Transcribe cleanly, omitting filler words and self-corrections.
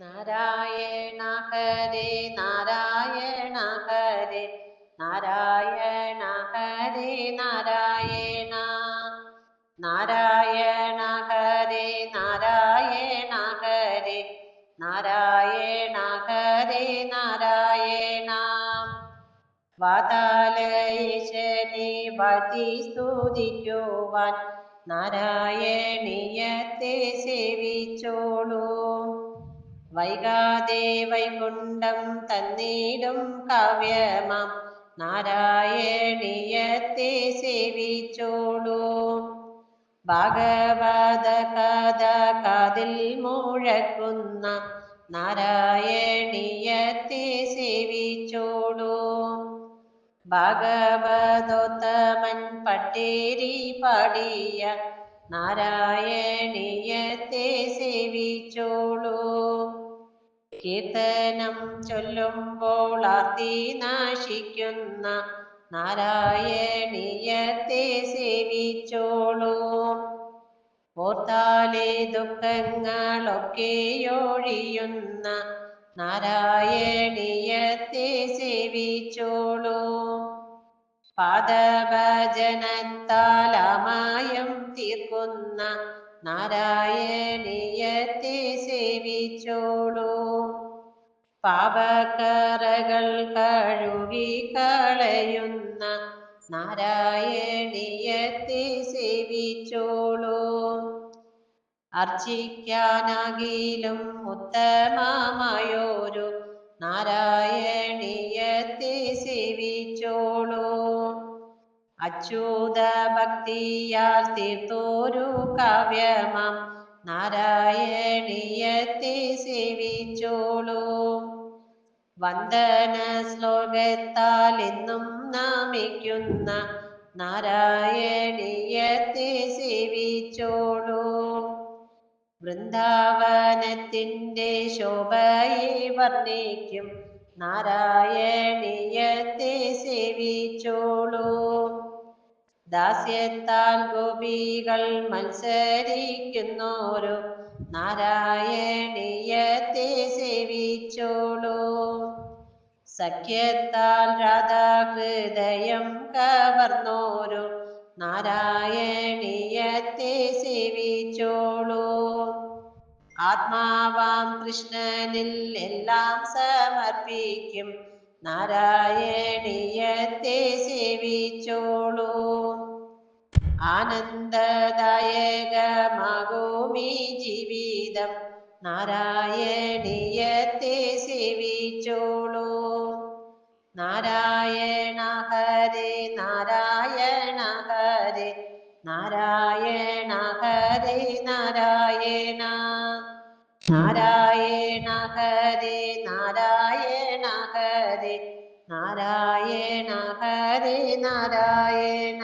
നാരായണ ഹരേ നാരായണ ഹരേ നാരായണ ഹരേ നാരായണ നാരായണ ഹരേ നാരായണ ഹരേ നാരായണ ഹരേ നാരായണ വാതാലയേശനെ വാഴ്ത്തി സ്തുതിക്കുവാൻ നാരായണീയത്തെ സേവിച്ചോളൂ. വൈകാതെ വൈകുണ്ഠം തന്നിടും കാവ്യമാം നാരായണീയത്തെ സേവിച്ചോളൂ. ഭാഗവത കഥ കാതിൽ മുഴക്കുന്ന നാരായണീയത്തെ സേവിച്ചോളൂ. ഭാഗവതോത്തമൻ പട്ടേരി പാടിയ നാരായണീയത്തെ സേവിച്ചോളൂ. കീർത്തനം ചൊല്ലുമ്പോൾ ആർത്തി നാശിക്കുന്ന നാരായണീയത്തെ സേവിച്ചോളൂ. ഓർത്താലേ ദുഃഖങ്ങളൊക്കെ ഒഴിയുന്ന നാരായണീയത്തെ സേവിച്ചോളൂ. പാദഭജനത്താൽ അമായം തീർക്കുന്ന നാരായണീയത്തെ സേവിച്ചോളൂ. പാപക്കറകൾ കഴുകി കളയുന്ന നാരായണീയത്തെ സേവിച്ചോളൂ. അർച്ചിക്കാനാകിലും ഉത്തമമായൊരു നാരായണീയത്തെ സേവിച്ചോളൂ. അച്യുത ഭക്തിയാൽ തീർത്തോരു കാവ്യമാം നാരായണീയത്തെ സേവിച്ചോളൂ. വന്ദന ശ്ലോകത്താൽ എന്നും നാമിക്കുന്ന നാരായണീയത്തെ സേവിച്ചോളൂ. വൃന്ദാവനത്തിൻ്റെ ശോഭയെ വർണ്ണിക്കും നാരായണീയത്തെ സേവിച്ചോളൂ. ദാസ്യത്താൽ ഗോപികൾ മത്സരിക്കുന്നോരു നാരായണീയത്തെ സേവിച്ചോളൂ. സഖ്യത്താൽ രാധാഹൃദയം കവർന്നോരു നാരായണീയത്തെ സേവിച്ചോളൂ. ആത്മാവാം കൃഷ്ണനിൽ എല്ലാം സമർപ്പിക്കും നാരായണീയത്തെ സേവിച്ചോളൂ. ആനന്ദദായകമാകുമീ ജീവിതം നാരായണീയത്തെ സേവിച്ചോളൂ. നാരായണ ഹരേ നാരായണ ഹരേ നാരായണ ഹരേ നാരായണ നാരായണ ഹരേ നാരായണ ഹരേ നാരായണ ഹരേ നാരായണ.